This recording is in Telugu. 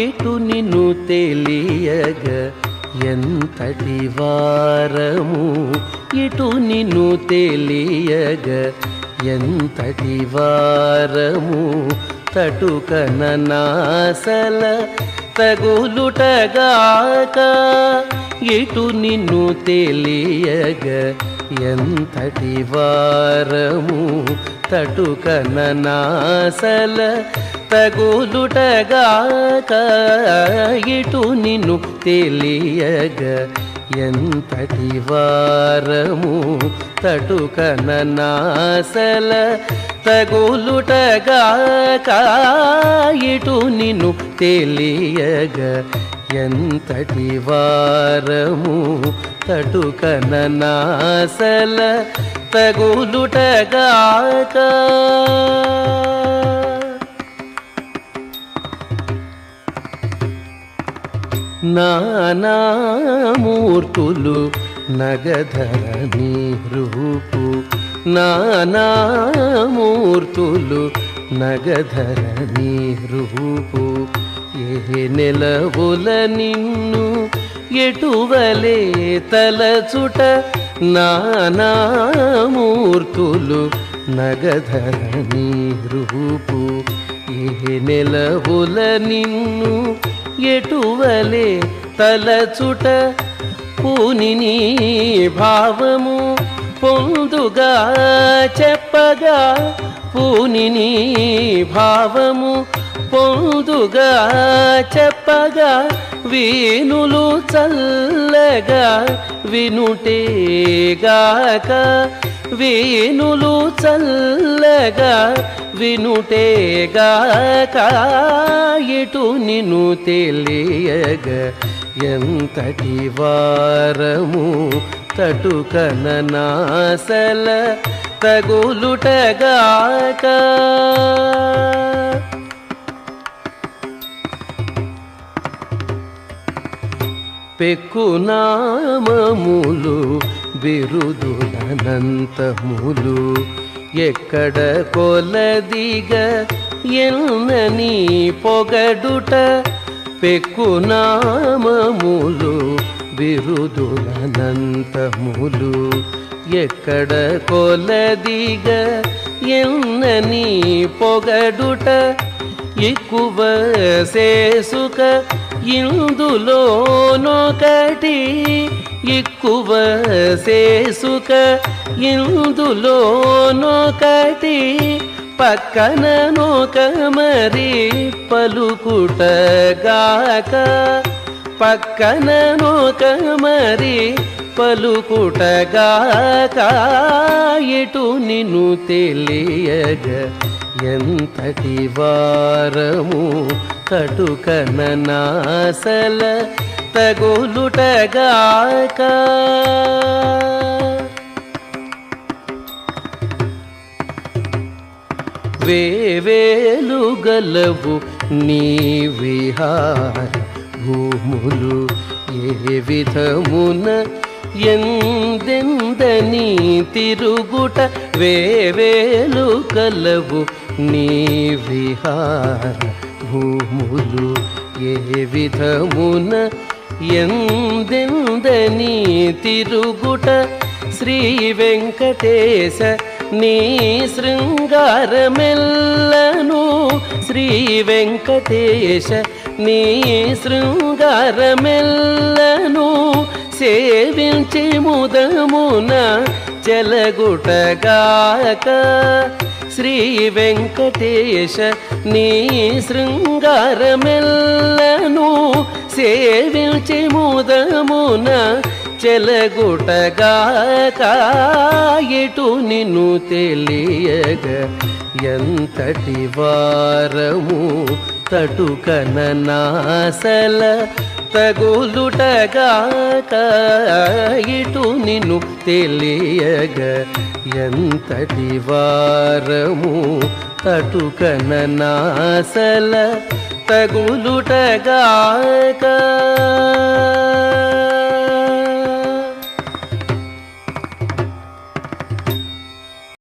ఇటు నిన్ను తెలియగ ఎంతటి వారము, ఇటు నిన్ను తెలియగ ఎంతటి వారము, తటుకన నాసల తగులుటగాక, ఇటు నిన్ను తెలియగ ఎంతటి వారము, తటుకన నాసల తగులుటగాక, ఇటు నిన్ను తెలియగ ఎంతటి వారము, తటుకన నాసల తగులుటగాక, ఇటు నిన్ను తెలియగ ఎంతటి వారము, తటుకన నాసల తగులుటగాక. నానామూర్తులు నగధరణి రూపు, నానామూర్తులు నగధరణి రూపు, ఏ నెలవుల నిన్ను ఎటువలే తలచుట, నానామూర్తులు నగధరణి రూపు, ఏ నెలవుల నిన్ను ఎటువలే తలచుట, పూనిని భావము పొందుగా చెప్పగా, పూనిని భావము పొందుగా చెప్పగా, వీనులు చల్లగా వినుటేగాక, వీనులు చల్లగా వినుటేగాక, ఇటు నిన్ను తెలియగ ఎంతటి వారము, తటుకన నాసల తగులుటగాక. పెక్కునామములు బిరుదులనంతములు, ఎక్కడ కొలదిగ ఎన్నని పొగడుట, పెక్కునామములు బిరుదులనంతములు, ఎక్కడ కొలదిగ ఎన్నని పొగడుట, ఎక్కువ చేసుక ఇందులోనొకటి, ఎక్కువ చేసుక ఇందులోనొకటి, పక్కననొక మరి పలుకుటగాక, పక్కననొక మరి పలుకుటగాక, ఇటు నిన్ను తెలియగ ఎంతటి వారము, తటుకన నాసల తగులుటగాక. వేవేలు గలవు నీ విహార భూములు, ఏ విధమున ఎందెందని తిరుగుట, వేవేలు గలవు నీ విహార భూములు, ఏ విధమున ఎందెందని తిరుగుట, శ్రీ వెంకటేశ నీ శృంగారమెల్లను, శ్రీ వెంకటేశ నీ శృంగారమెల్లను, సేవించి ముదమున చెలగుటగాక, శ్రీ వెంకటేశ నీ శృంగారమెల్లను, సేవించి ముదమున చెలగుటగాక, ఇటు నిన్ను తెలియగ ఎంతటి వారము, తటుకన నాసల తగులుటగాక, ఇటు నిన్ను తెలియగ ఎంతటి వారము, తటుకన నాసల తగులుటగాక.